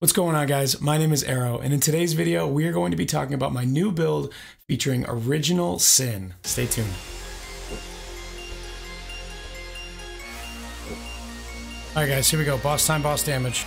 What's going on, guys? My name is Arrow, and in today's video, we are going to be talking about my new build featuring Original Sin. Stay tuned. All right, guys, here we go. Boss time, boss damage.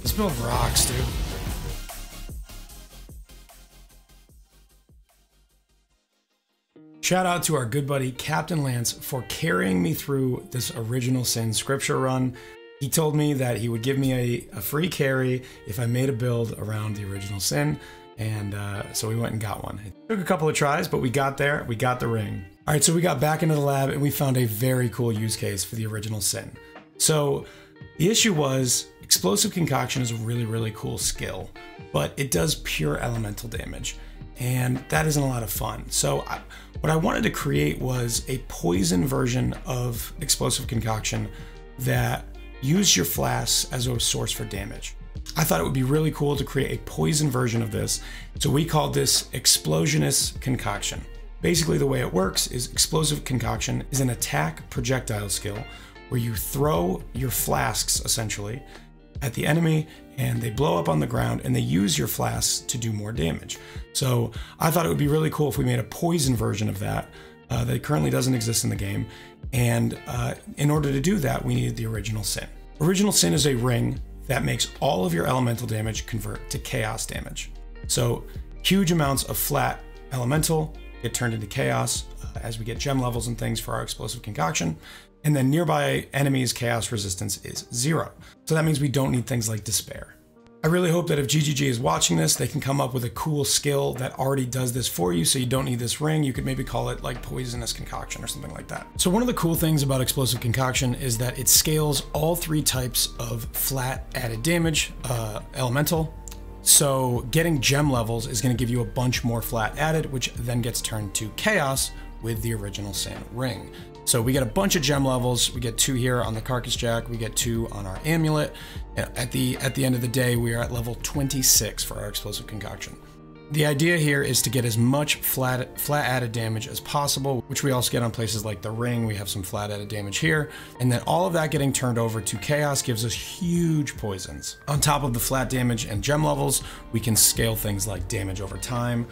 This build rocks, dude. Shout out to our good buddy Captain Lance for carrying me through this Original Sin scripture run. He told me that he would give me a free carry if I made a build around the Original Sin, and so we went and got one. It took a couple of tries, but we got there. We got the ring. All right, so we got back into the lab and we found a very cool use case for the Original Sin. So the issue was Explosive Concoction is a really cool skill, but it does pure elemental damage, and that isn't a lot of fun. So what I wanted to create was a poison version of Explosive Concoction that used your Flasks as a source for damage. I thought it would be really cool to create a poison version of this, so we called this Explosionist Concoction. Basically, the way it works is Explosive Concoction is an attack projectile skill where you throw your Flasks, essentially, at the enemy, and they blow up on the ground, and they use your Flasks to do more damage. So I thought it would be really cool if we made a poison version of that that currently doesn't exist in the game, and in order to do that, we needed the Original Sin. Original Sin is a ring that makes all of your elemental damage convert to chaos damage. So huge amounts of flat elemental get turned into chaos as we get gem levels and things for our Explosive Concoction. And then nearby enemies' chaos resistance is 0. So that means we don't need things like despair. I really hope that if GGG is watching this, they can come up with a cool skill that already does this for you, so you don't need this ring. You could maybe call it like Poisonous Concoction or something like that. So one of the cool things about Explosive Concoction is that it scales all 3 types of flat added damage, elemental. So getting gem levels is going to give you a bunch more flat added, which then gets turned to chaos with the Original Sin ring. So we get a bunch of gem levels. We get 2 here on the Carcass Jack. We get 2 on our amulet. At the end of the day, we are at level 26 for our Explosive Concoction. The idea here is to get as much flat added damage as possible, which we also get on places like the ring. We have some flat added damage here. And then all of that getting turned over to chaos gives us huge poisons. On top of the flat damage and gem levels, we can scale things like damage over time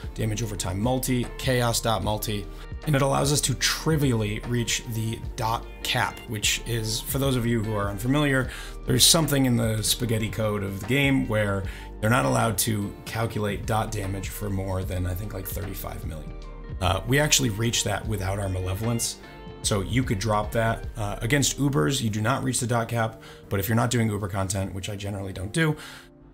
multi, chaos.multi. And it allows us to trivially reach the dot cap, which is, for those of you who are unfamiliar, there's something in the spaghetti code of the game where they're not allowed to calculate dot damage for more than, I think, like 35 million. We actually reached that without our malevolence. So you could drop that. Against Ubers, you do not reach the dot cap, but if you're not doing Uber content, which I generally don't do,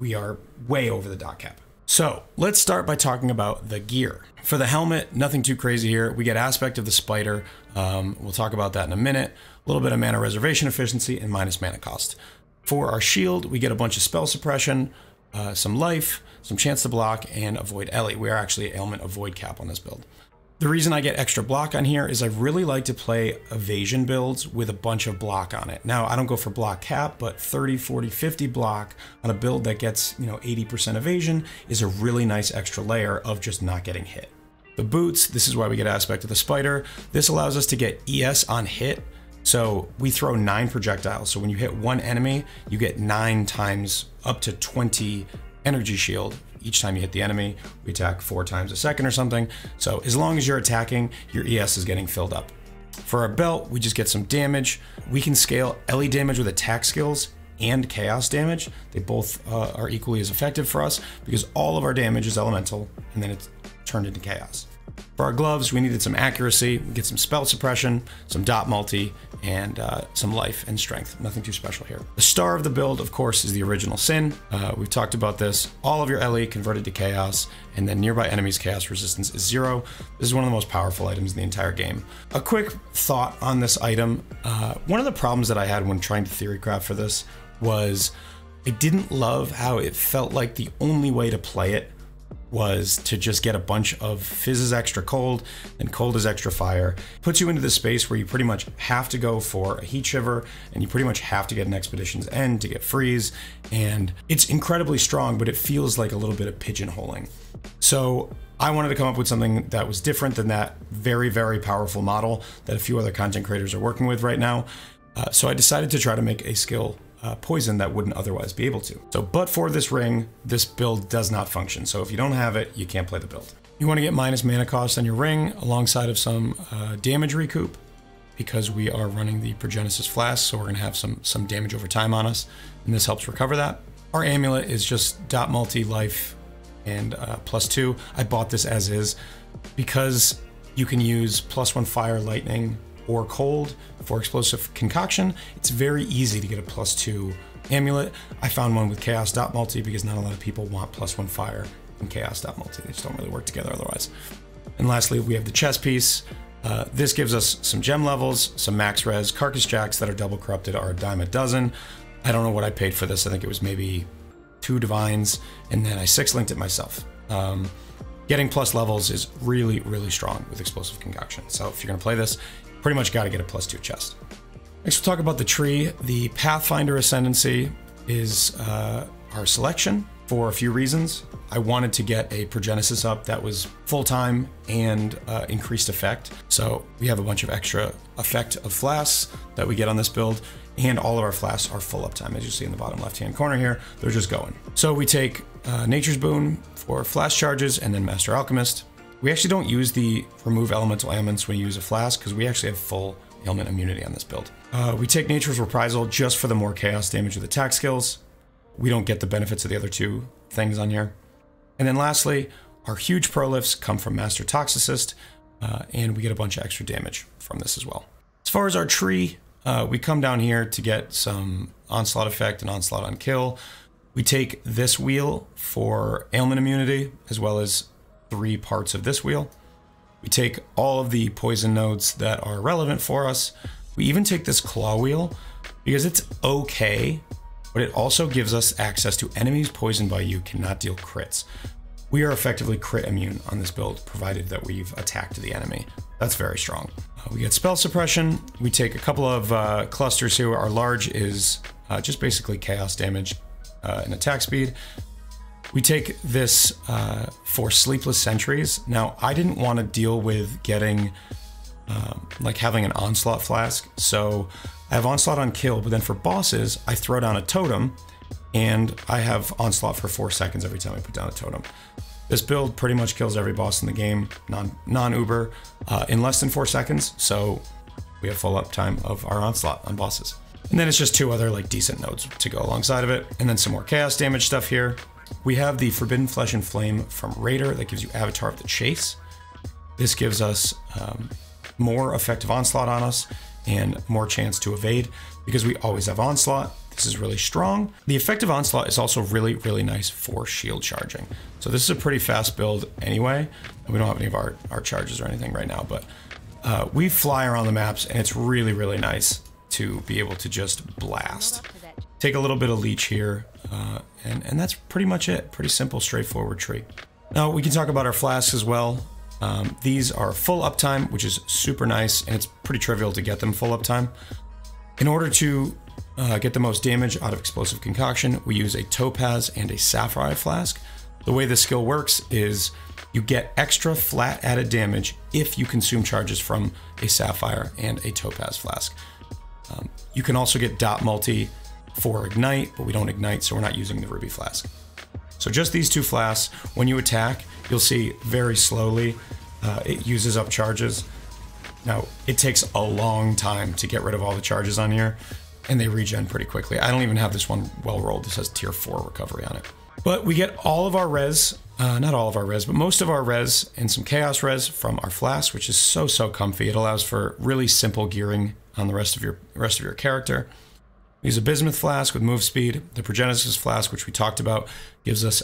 we are way over the dot cap. So let's start by talking about the gear. For the helmet, nothing too crazy here. We get Aspect of the Spider. We'll talk about that in a minute. A little bit of mana reservation efficiency and minus mana cost. For our shield, we get a bunch of spell suppression, some life, some chance to block, and avoid Ellie. We are actually ailment avoid cap on this build. The reason I get extra block on here is I really like to play evasion builds with a bunch of block on it. Now, I don't go for block cap, but 30, 40, 50 block on a build that gets, 80% evasion is a really nice extra layer of just not getting hit. The boots, this is why we get aspect of the spider. This allows us to get ES on hit. So we throw 9 projectiles. So when you hit one enemy, you get 9 times up to 20 energy shield. Each time you hit the enemy, we attack 4 times a second or something. So as long as you're attacking, your ES is getting filled up. For our belt, we just get some damage. We can scale LE damage with attack skills and chaos damage. They both are equally as effective for us because all of our damage is elemental and then it's turned into chaos. For our gloves, we needed some accuracy. We get some spell suppression, some dot multi, and some life and strength. Nothing too special here. The star of the build, of course, is the original sin. We've talked about this. All of your LE converted to chaos, and then nearby enemies' chaos resistance is 0. This is one of the most powerful items in the entire game. A quick thought on this item. One of the problems that I had when trying to theory craft for this was I didn't love how it felt like the only way to play it was to just get a bunch of fizz is extra cold and cold is extra fire. Puts you into this space where you pretty much have to go for a heat shiver and you pretty much have to get an expedition's end to get freeze. And it's incredibly strong, but it feels like a little bit of pigeonholing. So I wanted to come up with something that was different than that very, very powerful model that a few other content creators are working with right now. So I decided to try to make a skill poison that wouldn't otherwise be able to. So, but for this ring, this build does not function. So if you don't have it, you can't play the build. You want to get minus mana cost on your ring alongside of some damage recoup because we are running the Progenesis Flasks, so we're going to have some damage over time on us, and this helps recover that. Our amulet is just dot multi life and +2. I bought this as is because you can use +1 fire, lightning, or cold for explosive concoction. It's very easy to get a +2 amulet. I found one with chaos dot multi because not a lot of people want +1 fire and chaos dot multi. They just don't really work together otherwise. And lastly, we have the chest piece. This gives us some gem levels, some max res. Carcass jacks that are double corrupted are a dime a dozen. I don't know what I paid for this. I think it was maybe 2 divines, and then I 6-linked it myself. Getting plus levels is really, really strong with explosive concoction. So if you're gonna play this, pretty much got to get a +2 chest. Next, we'll talk about the tree. The Pathfinder Ascendancy is our selection for a few reasons. I wanted to get a Progenesis up that was full-time and increased effect. So we have a bunch of extra effect of Flasks that we get on this build, and all of our Flasks are full uptime. As you see in the bottom left-hand corner here, they're just going. So we take Nature's Boon for Flask charges and then Master Alchemist. We actually don't use the remove elemental ailments when you use a flask because we actually have full ailment immunity on this build. We take Nature's Reprisal just for the more chaos damage with attack skills. We don't get the benefits of the other 2 things on here. And then lastly, our huge prolifs come from Master Toxicist, and we get a bunch of extra damage from this as well. As far as our tree, we come down here to get some onslaught effect and onslaught on kill. We take this wheel for ailment immunity as well as 3 parts of this wheel. We take all of the poison nodes that are relevant for us. We even take this claw wheel because it's okay, but it also gives us access to enemies poisoned by you cannot deal crits. We are effectively crit immune on this build, provided that we've attacked the enemy. That's very strong. We get spell suppression. We take a couple of clusters here. Our large is just basically chaos damage and attack speed. We take this for Sleepless Sentries. Now, I didn't want to deal with getting, like having an Onslaught Flask. So I have Onslaught on kill, but then for bosses, I throw down a totem and I have Onslaught for 4 seconds every time I put down a totem. This build pretty much kills every boss in the game, non-Uber, in less than 4 seconds. So we have full uptime of our Onslaught on bosses. And then it's just 2 other like decent nodes to go alongside of it. And then some more chaos damage stuff here. We have the Forbidden Flesh and Flame from Raider that gives you Avatar of the Chase. This gives us more effective onslaught on us and more chance to evade because we always have onslaught. This is really strong. The effective onslaught is also really, really nice for shield charging. So this is a pretty fast build anyway. We don't have any of our charges or anything right now, but we fly around the maps and it's really, really nice to be able to just blast. Take a little bit of leech here, and that's pretty much it. Pretty simple, straightforward tree. Now we can talk about our flasks as well. These are full uptime, which is super nice, and it's pretty trivial to get them full uptime. In order to get the most damage out of Explosive Concoction, we use a Topaz and a Sapphire Flask. The way this skill works is you get extra flat added damage if you consume charges from a Sapphire and a Topaz Flask. You can also get dot multi for Ignite, but we don't Ignite, so we're not using the Ruby Flask. So just these two flasks, when you attack, you'll see very slowly it uses up charges. Now, it takes a long time to get rid of all the charges on here, and they regen pretty quickly. I don't even have this one well rolled. This has tier 4 recovery on it. But we get all of our res, not all of our res, but most of our res and some chaos res from our flask, which is so comfy. It allows for really simple gearing on the rest of your character. We use a Bismuth Flask with move speed. The Progenesis Flask, which we talked about, gives us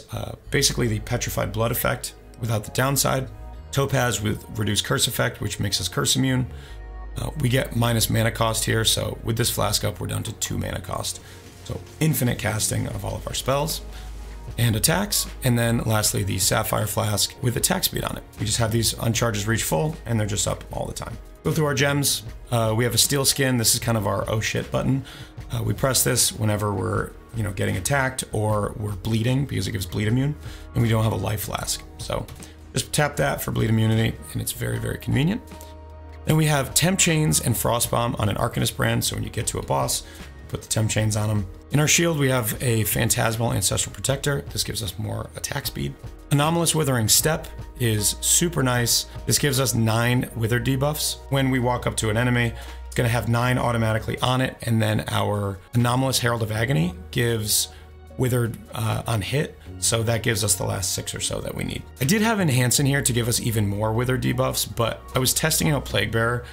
basically the Petrified Blood effect without the downside. Topaz with reduced curse effect, which makes us curse immune. We get minus mana cost here, so with this flask up, we're down to 2 mana cost. So infinite casting of all of our spells and attacks. And then lastly, the Sapphire Flask with attack speed on it. We just have these on charges reach full, and they're just up all the time. Go through our gems. We have a Steel Skin. This is kind of our oh shit button. We press this whenever we're getting attacked or we're bleeding, because it gives bleed immune, and we don't have a life flask. So just tap that for bleed immunity, and it's very convenient. Then we have Temp Chains and Frostbomb on an Arcanist brand, so when you get to a boss, put the Temp Chains on them. In our shield, we have a Phantasmal Ancestral Protector. This gives us more attack speed. Anomalous Withering Step is super nice. This gives us 9 Wither debuffs. When we walk up to an enemy, it's going to have 9 automatically on it, and then our Anomalous Herald of Agony gives Withered on hit, so that gives us the last 6 or so that we need. I did have Enhance in here to give us even more Wither debuffs, but I was testing out Plague Bearer.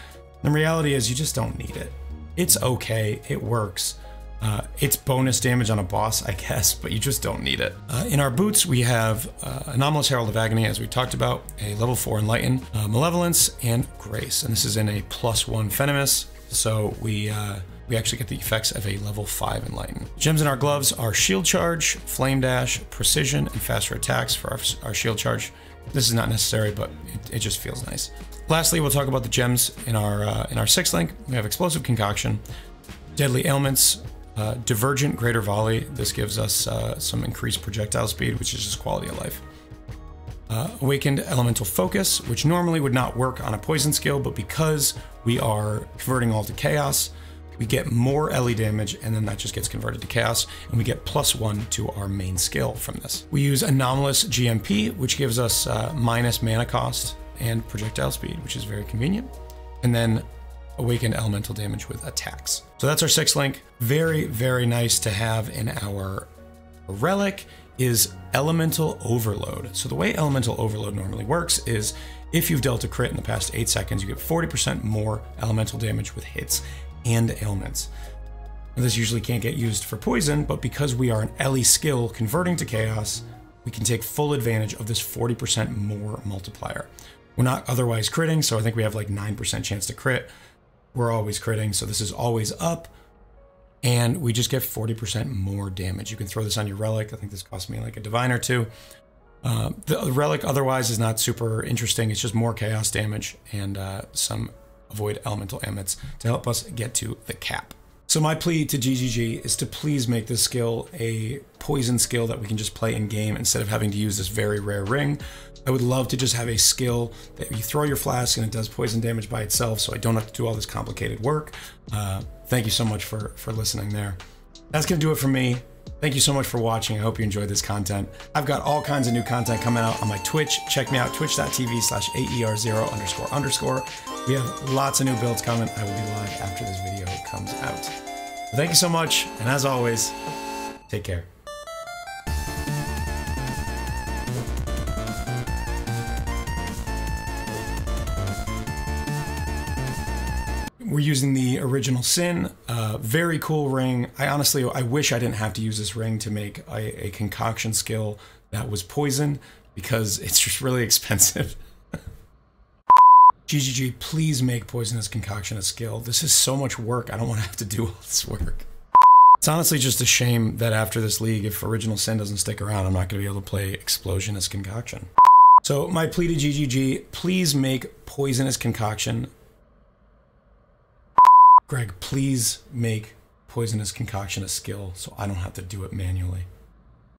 The reality is you just don't need it. It's okay, it works. It's bonus damage on a boss, I guess, but you just don't need it. In our boots, we have Anomalous Herald of Agony, as we talked about, a level 4 Enlighten, Malevolence, and Grace. And this is in a +1 Venomous, so we actually get the effects of a level 5 Enlighten. Gems in our gloves are Shield Charge, Flame Dash, Precision, and faster attacks for our Shield Charge. This is not necessary, but it just feels nice. Lastly, we'll talk about the gems in our 6th link. We have Explosive Concoction, Deadly Ailments, Divergent Greater Volley. This gives us some increased projectile speed, which is just quality of life. Awakened Elemental Focus, which normally would not work on a poison skill, but because we are converting all to chaos, we get more LE damage, and then that just gets converted to chaos, and we get +1 to our main skill from this. We use Anomalous GMP, which gives us minus mana cost and projectile speed, which is very convenient. And then Awakened Elemental Damage with attacks. So that's our 6th link. Very nice to have in our relic is Elemental Overload. So the way Elemental Overload normally works is if you've dealt a crit in the past 8 seconds, you get 40% more elemental damage with hits and ailments. Now, this usually can't get used for poison, but because we are an LE skill converting to chaos, we can take full advantage of this 40% more multiplier. We're not otherwise critting, so I think we have like 9% chance to crit. We're always critting, so this is always up, and we just get 40% more damage. You can throw this on your relic. I think this cost me like a divine or 2. The relic otherwise is not super interesting. It's just more chaos damage and some avoid elemental ailments to help us get to the cap. So my plea to GGG is to please make this skill a poison skill that we can just play in game instead of having to use this very rare ring. I would love to just have a skill that you throw your flask and it does poison damage by itself, so I don't have to do all this complicated work. Thank you so much for listening there. That's gonna do it for me. Thank you so much for watching. I hope you enjoyed this content. I've got all kinds of new content coming out on my Twitch. Check me out, twitch.tv/AER0__. We have lots of new builds coming. I will be live after this video comes out. So thank you so much, and as always, take care. We're using the original Sin, very cool ring. I wish I didn't have to use this ring to make a concoction skill that was poison, because it's just really expensive. GGG, please make Poisonous Concoction a skill. This is so much work. I don't want to have to do all this work. It's honestly just a shame that after this league, if Original Sin doesn't stick around, I'm not going to be able to play Explosionist Concoction. So my plea to GGG, please make Poisonous Concoction. Greg, please make Poisonous Concoction a skill so I don't have to do it manually.